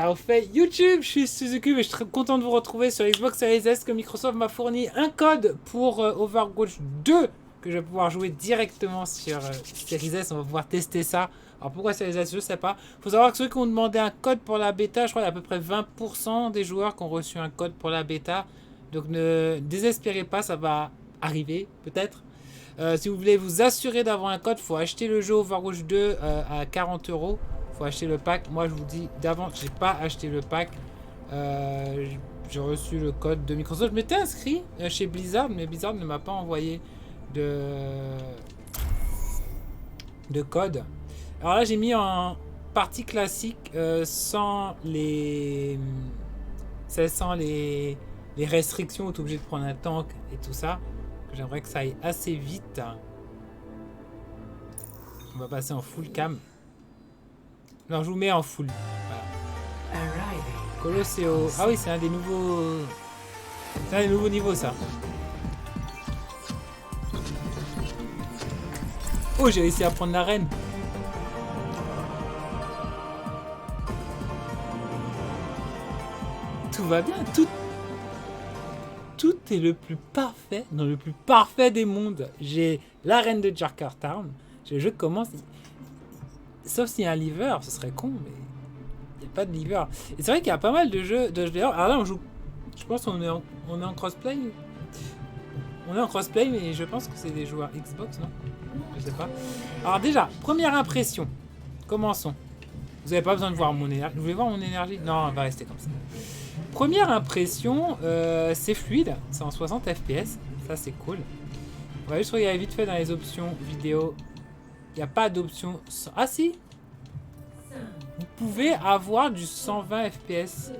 ça fait YouTube, je suis Suzuki et je suis très content de vous retrouver sur Xbox Series S que Microsoft m'a fourni un code pour Overwatch 2 que je vais pouvoir jouer directement sur Series S, on va pouvoir tester ça. Alors pourquoi Series S, je sais pas. Faut savoir que ceux qui ont demandé un code pour la bêta, je crois qu'il y a à peu près 20% des joueurs qui ont reçu un code pour la bêta. Donc ne désespérez pas, ça va arriver peut-être. Si vous voulez vous assurer d'avoir un code, il faut acheter le jeu Overwatch 2 à 40 €. Il faut acheter le pack. Moi, je vous dis d'avance, j'ai pas acheté le pack. J'ai reçu le code de Microsoft. Je m'étais inscrit chez Blizzard, mais Blizzard ne m'a pas envoyé de code. Alors là, j'ai mis en partie classique sans les restrictions où tu es obligé de prendre un tank et tout ça. J'aimerais que ça aille assez vite. On va passer en full cam. Non, je vous mets en full. Voilà. Colosseo. Ah oui, c'est un des nouveaux. C'est un des nouveaux niveaux, ça. Oh, j'ai réussi à prendre l'arène. Tout va bien. Tout est le plus parfait, dans le plus parfait des mondes. J'ai l'arène de Junkertown. Le jeu commence. Sauf s'il y a un liver, ce serait con, mais il n'y a pas de liver. Et c'est vrai qu'il y a pas mal de jeux dehors. Alors là, on joue. Je pense qu'on est en crossplay. On est en crossplay, mais je pense que c'est des joueurs Xbox, non? Je sais pas. Alors déjà, première impression. Commençons. Vous n'avez pas besoin de voir mon énergie. Vous voulez voir mon énergie? Non, on va rester comme ça. Première impression, c'est fluide, c'est en 60 FPS, ça c'est cool. On va juste regarder vite fait dans les options vidéo. Il n'y a pas d'option. Ah si! Vous pouvez avoir du 120 FPS.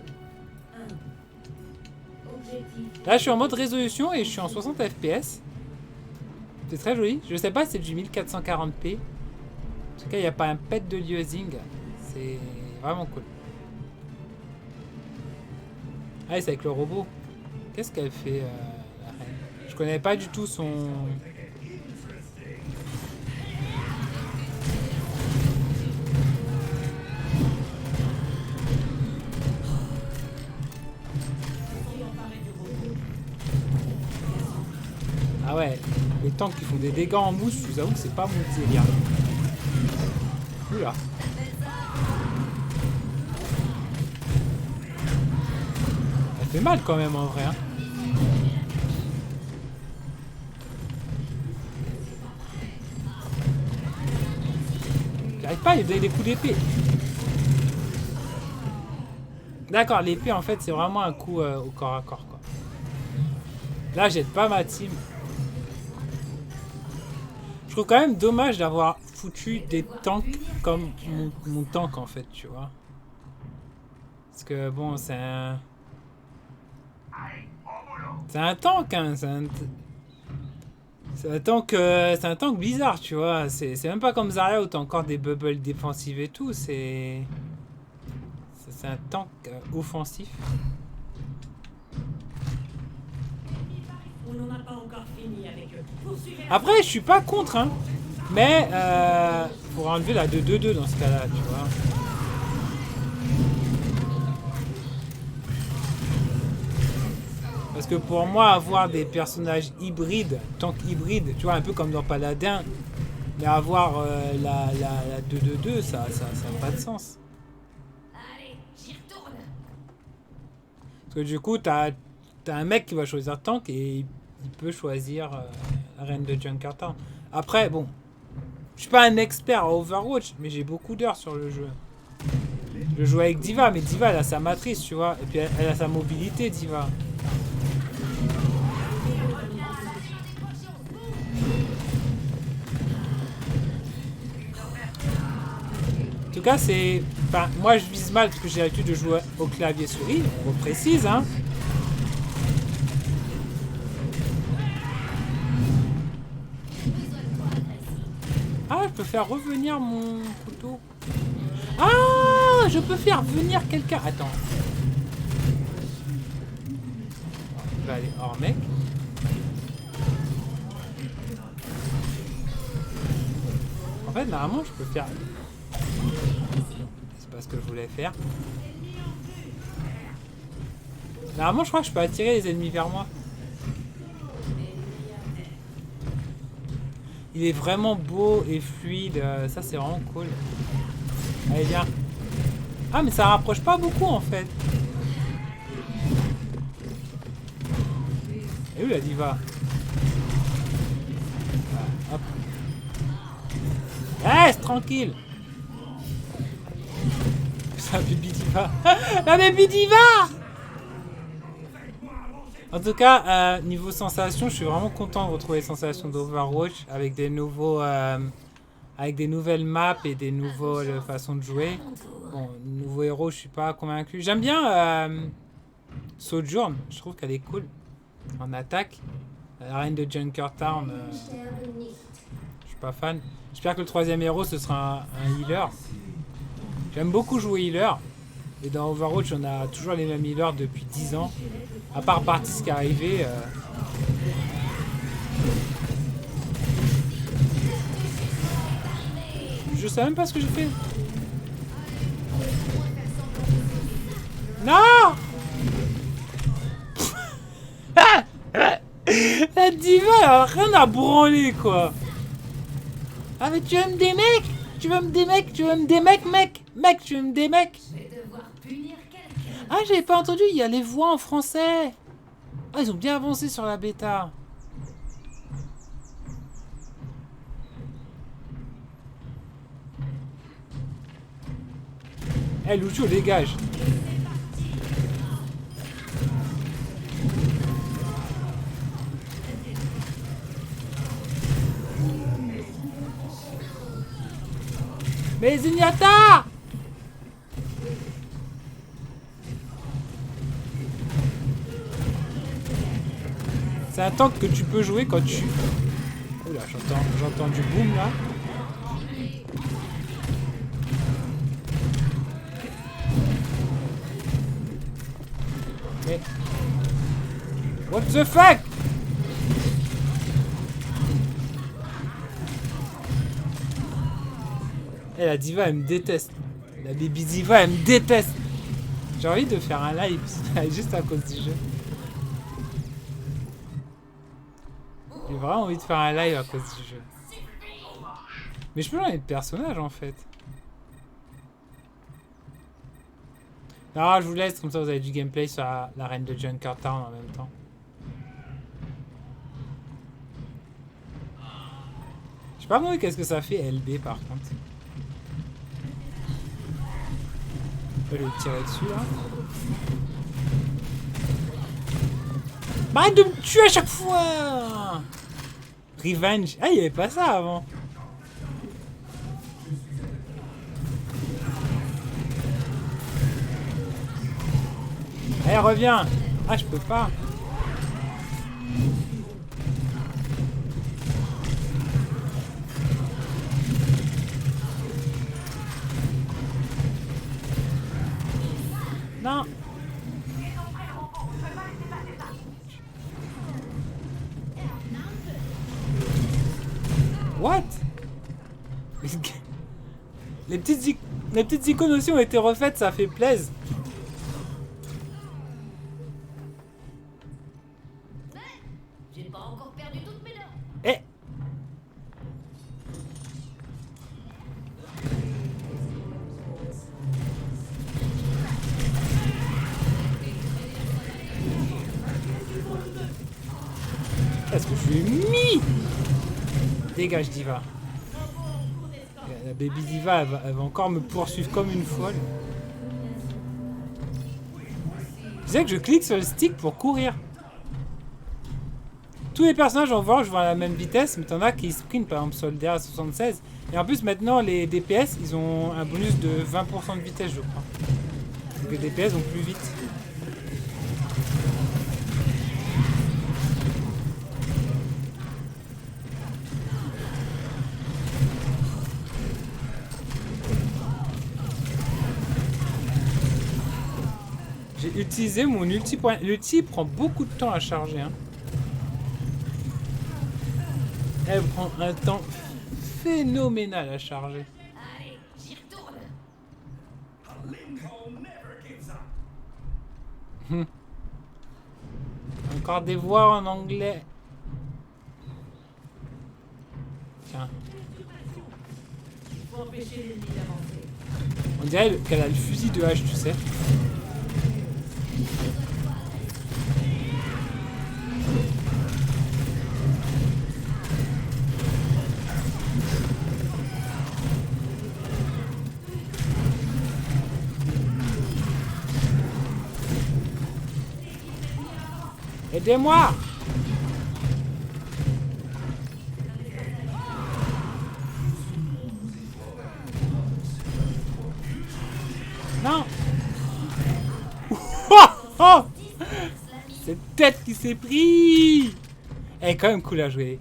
Là je suis en mode résolution et je suis en 60 FPS. C'est très joli. Je sais pas si c'est du 1440p. En tout cas il n'y a pas un pet de liaising. C'est vraiment cool. Ah, c'est avec le robot. Qu'est-ce qu'elle fait, la reine? Je connais pas du tout son... Ah ouais, les tanks qui font des dégâts en mousse, je vous avoue que c'est pas mon délire. Oula. Ça fait mal quand même en vrai. Hein. J'arrive pas à lui donner des coups d'épée. D'accord, l'épée en fait c'est vraiment un coup au corps à corps quoi. Là j'aide pas ma team. Je trouve quand même dommage d'avoir foutu des tanks comme mon tank en fait, tu vois. Parce que bon c'est un... C'est un tank, hein. C'est un tank bizarre, tu vois. C'est même pas comme Zarya où t'as encore des bubbles défensives et tout. C'est un tank offensif. Après, je suis pas contre, hein. Mais pour enlever la 2-2-2 dans ce cas-là, tu vois. Parce que pour moi, avoir des personnages hybrides, tank hybrides, tu vois, un peu comme dans Paladin, mais avoir la 2-2-2, ça n'a pas de sens. Parce que du coup, t'as un mec qui va choisir tank et il peut choisir la reine de Junkertown. Après, bon, je suis pas un expert à Overwatch, mais j'ai beaucoup d'heures sur le jeu. Je joue avec D.Va, mais D.Va, elle a sa matrice, tu vois, et puis elle a sa mobilité, D.Va. En tout cas, c'est... Enfin, moi, je vise mal parce que j'ai l'habitude de jouer au clavier souris. On précise, hein. Ah, je peux faire revenir mon couteau. Ah, je peux faire venir quelqu'un. Attends. Je vais aller hors mec. En fait, normalement, je peux faire... C'est pas ce que je voulais faire. Normalement, je crois que je peux attirer les ennemis vers moi. Il est vraiment beau et fluide. Ça, c'est vraiment cool. Allez, viens. Ah, mais ça rapproche pas beaucoup, en fait. Et où la diva? Ah, hop. Reste tranquille. C'est la baby diva. La baby diva! En tout cas, niveau sensation, je suis vraiment content de retrouver les sensations d'Overwatch avec des nouveaux, avec des nouvelles maps et des nouvelles façons de jouer. Bon, nouveau héros, je suis pas convaincu. J'aime bien Sojourn, je trouve qu'elle est cool en attaque. La reine de Junkertown, je suis pas fan. J'espère que le troisième héros ce sera un healer. J'aime beaucoup jouer healer. Et dans Overwatch, on a toujours les mêmes healers depuis 10 ans. À part Bartis qui est arrivé. Je sais même pas ce que j'ai fait. Non! La diva, elle a rien à branler, quoi. Ah, mais tu aimes des mecs? Tu veux me des mecs? Tu veux me des mecs, mec? Mec, tu veux me des mecs? Ah, j'avais pas entendu, il y a les voix en français. Ah, ils ont bien avancé sur la bêta. Eh, Lucho, dégage. Mais Zenyatta! C'est un tank que tu peux jouer quand tu... Oula, j'entends du boom là. Mais... What the fuck? Eh, la diva, elle me déteste. La baby diva, elle me déteste. J'ai envie de faire un live juste à cause du jeu. J'ai vraiment envie de faire un live à cause du jeu. Mais je peux changer de personnage en fait. Non, je vous laisse, comme ça vous avez du gameplay sur la reine de Junkertown en même temps. Je sais pas moi qu'est-ce que ça fait LB par contre. Je vais lui tirer dessus là. Bah, arrête de me tuer à chaque fois! Revenge. Ah, il n'y avait pas ça avant. Allez, reviens. Ah, je peux pas. Non. What? Les petites icônes aussi ont été refaites, ça fait plaisir. J'ai pas encore perdu toutes mes dents. Eh. Est-ce que je suis mis? Dégage diva. La baby diva, elle va encore me poursuivre comme une folle. Tu sais que je clique sur le stick pour courir. Tous les personnages en Overwatch vont à la même vitesse, mais t'en as qui sprint, par exemple Soldier à 76. Et en plus maintenant les DPS, ils ont un bonus de 20% de vitesse je crois. Donc les DPS vont plus vite. J'ai utilisé mon ulti point. L'ulti prend beaucoup de temps à charger. Hein. Elle prend un temps phénoménal à charger. Allez, j'y retourne. Encore des voix en anglais. Tiens. On dirait qu'elle a le fusil de hache, tu sais. Aidez-moi! Non! Oh! Oh! Cette tête qui s'est pris! Elle est quand même cool à jouer.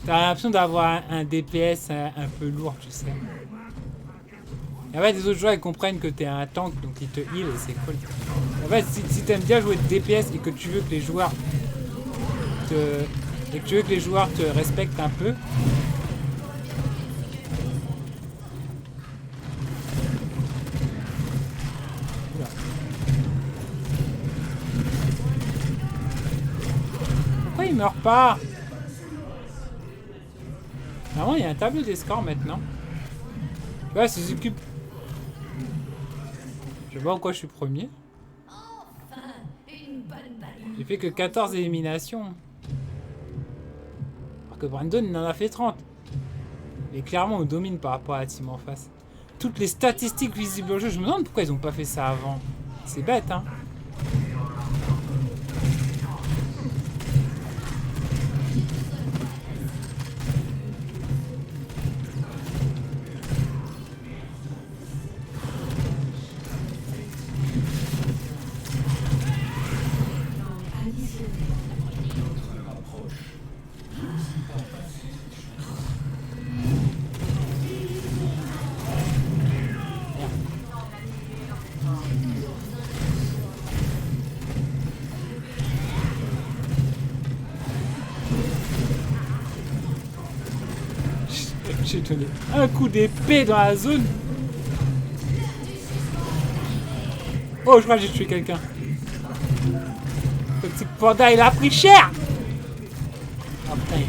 T'as l'impression d'avoir un DPS un peu lourd, tu sais. Et en fait, les autres joueurs ils comprennent que t'es un tank, donc ils te heal et c'est cool. En fait, si t'aimes bien jouer de DPS et que tu veux que les joueurs te respectent un peu. Oula. Pourquoi il meurt pas? Normalement, il y a un tableau des scores maintenant. Tu vois, ça s'occupe. Je sais pas pourquoi je suis premier. J'ai fait que 14 éliminations. Alors que Brandon il en a fait 30. Mais clairement on domine par rapport à la team en face. Toutes les statistiques visibles au jeu, je me demande pourquoi ils ont pas fait ça avant. C'est bête hein. J'ai donné un coup d'épée dans la zone. Oh, je crois que j'ai tué quelqu'un. Le petit panda, il a pris cher. Oh putain.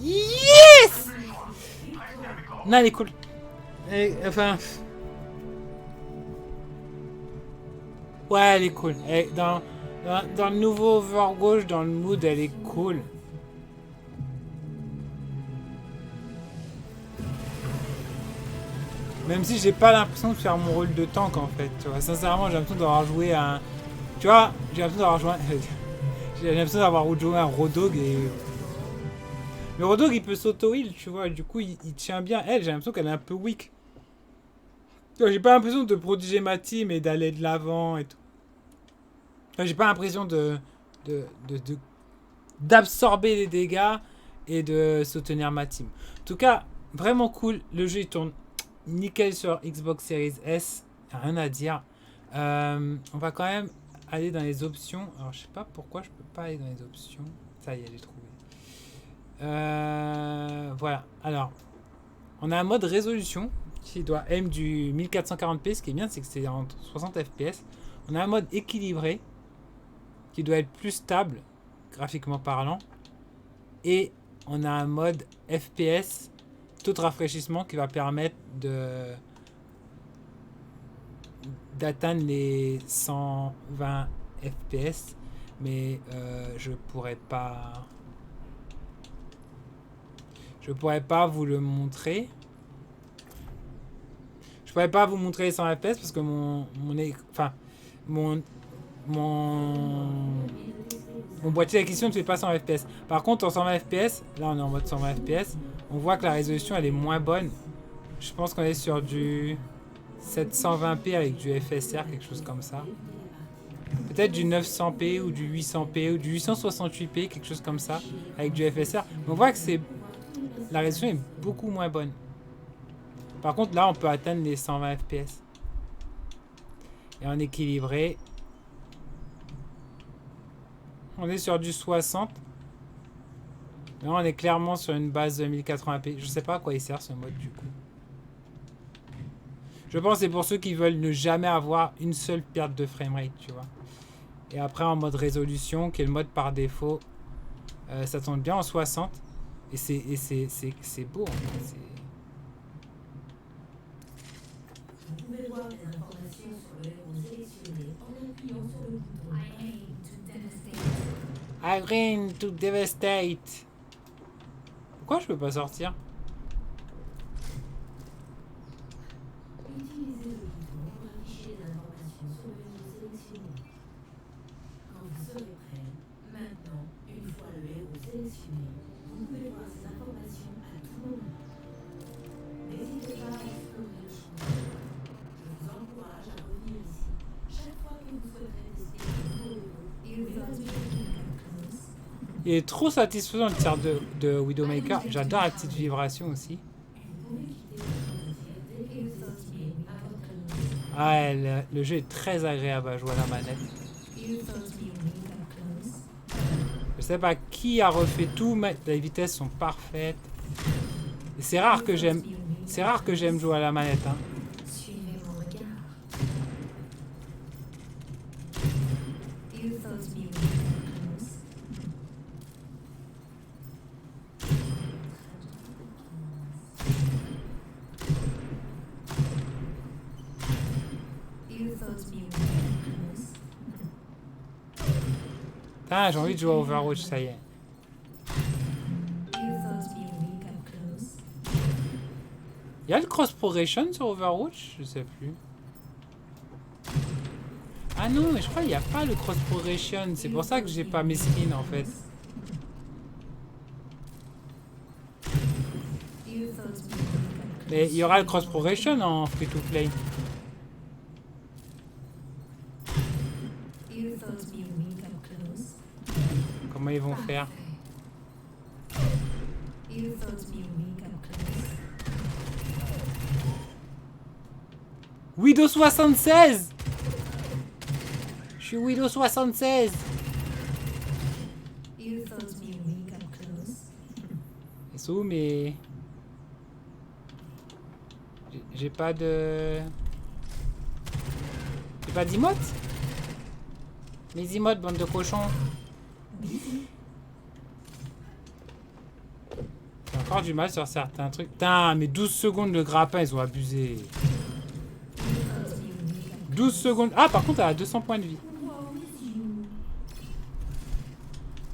Yes. Non, elle est cool. Enfin... Ouais, elle est cool. Dans le nouveau over gauche, dans le mood, elle est cool. Même si j'ai pas l'impression de faire mon rôle de tank en fait. Tu vois. Sincèrement, j'ai l'impression d'avoir joué à un... Tu vois, j'ai l'impression d'avoir joué... j'ai l'impression d'avoir joué à un Rodog et... Le Rodog il peut s'auto-heal, tu vois. Du coup, il tient bien. Elle, j'ai l'impression qu'elle est un peu weak. Tu vois, j'ai pas l'impression de protéger ma team et d'aller de l'avant et tout. J'ai pas l'impression d'absorber les dégâts et de soutenir ma team. En tout cas, vraiment cool. Le jeu il tourne nickel sur Xbox Series S. Rien à dire. On va quand même aller dans les options. Alors je sais pas pourquoi je peux pas aller dans les options. Ça y est, j'ai trouvé. Voilà. Alors, on a un mode résolution qui doit aim du 1440p. Ce qui est bien, c'est que c'est en 60 fps. On a un mode équilibré qui doit être plus stable, graphiquement parlant. Et on a un mode FPS, taux de rafraîchissement, qui va permettre d'atteindre les 120 FPS. Mais je pourrais pas vous le montrer. Je pourrais pas vous montrer les 100 FPS parce que mon boîtier d'acquisition ne fait pas 100 fps. Par contre, en 120 fps, là on est en mode 120 fps, on voit que la résolution elle est moins bonne. Je pense qu'on est sur du 720p avec du FSR, quelque chose comme ça. Peut-être du 900p ou du 800p ou du 868p, quelque chose comme ça, avec du FSR. Mais on voit que la résolution est beaucoup moins bonne. Par contre, là on peut atteindre les 120 fps. Et en équilibré, on est sur du 60. Là, on est clairement sur une base de 1080p. Je sais pas à quoi il sert ce mode du coup. Je pense que c'est pour ceux qui veulent ne jamais avoir une seule perte de framerate, tu vois. Et après en mode résolution, qui est le mode par défaut, ça tourne bien en 60. Et c'est beau, en fait. Vous pouvez voir les informations sur le héros sélectionné en appuyant sur le bouton I aim to devastate. Pourquoi je peux pas sortir? Utilisez le bouton pour afficher les informations sur le héros sélectionné. Quand vous serez prêt, maintenant, une fois le héros sélectionné, vous pouvez voir ces informations à tout moment. N'hésitez pas à explorer le champ. Je vous encourage à revenir ici chaque fois que vous souhaiterez tester un nouveau héros. Il est trop satisfaisant le tir de Widowmaker. J'adore la petite vibration aussi. Ah, le jeu est très agréable à jouer à la manette. Je sais pas qui a refait tout, mais les vitesses sont parfaites. Et c'est rare que j'aime jouer à la manette. Hein. Suivez mon regard. Ah, j'ai envie de jouer à Overwatch, ça y est. Il y a le cross progression sur Overwatch? Je sais plus. Ah non, mais je crois qu'il n'y a pas le cross progression. C'est pour ça que j'ai pas mes skins en fait. Mais il y aura le cross progression en free to play. Comment ils vont faire? Widow 76. Je suis Widow 76. Et c'est où mais j'ai pas de... J'ai pas d'emote? Les emotes, bande de cochons. J'ai encore du mal sur certains trucs. Putain, mais 12 secondes de grappin, ils ont abusé. 12 secondes. Ah, par contre, elle a 200 points de vie.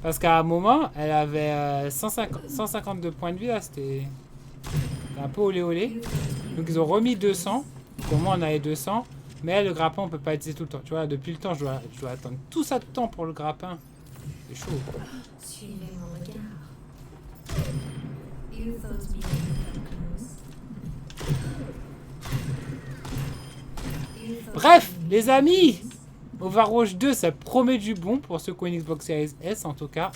Parce qu'à un moment, elle avait 152 points de vie. Là, c'était un peu olé olé. Donc, ils ont remis 200. Donc, au moins, on avait 200. Mais le grappin, on peut pas utiliser tout le temps. Tu vois, depuis le temps, je dois attendre tout ça de temps pour le grappin. C'est chaud. Suivez mon regard. Bref, les amis, Overwatch 2, ça promet du bon pour ceux qui ont une Xbox Series S en tout cas.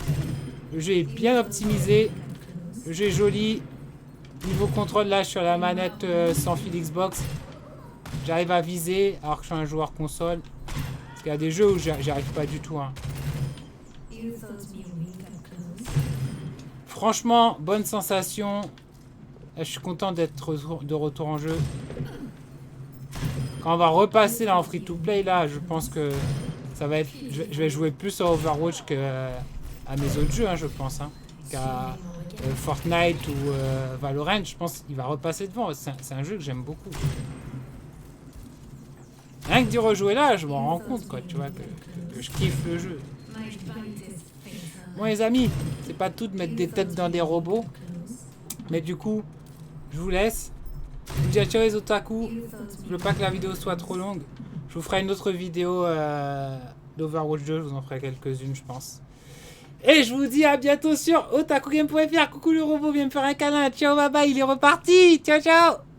Le jeu est bien optimisé. Le jeu est joli. Niveau contrôle, là, sur la manette sans fil Xbox, j'arrive à viser alors que je suis un joueur console. Parce qu'il y a des jeux où j'y arrive pas du tout. Hein. Franchement, bonne sensation. Là, je suis content d'être de retour en jeu. Quand on va repasser là en free to play, là, je pense que ça va être. Je vais jouer plus à Overwatch que à mes autres jeux, hein, je pense. Hein, qu'à Fortnite ou Valorant. Je pense qu'il va repasser devant. C'est un jeu que j'aime beaucoup. Rien que d'y rejouer là, je m'en rends compte, quoi, tu vois, que je kiffe le jeu. Bon, les amis, c'est pas tout de mettre des têtes dans des robots. Mais du coup, je vous laisse. Je vous dis à ciao les otaku. Je veux pas que la vidéo soit trop longue. Je vous ferai une autre vidéo d'Overwatch 2. Je vous en ferai quelques-unes, je pense. Et je vous dis à bientôt sur otakugame.fr. Coucou le robot, viens me faire un câlin. Ciao, bye bye, il est reparti. Ciao, ciao.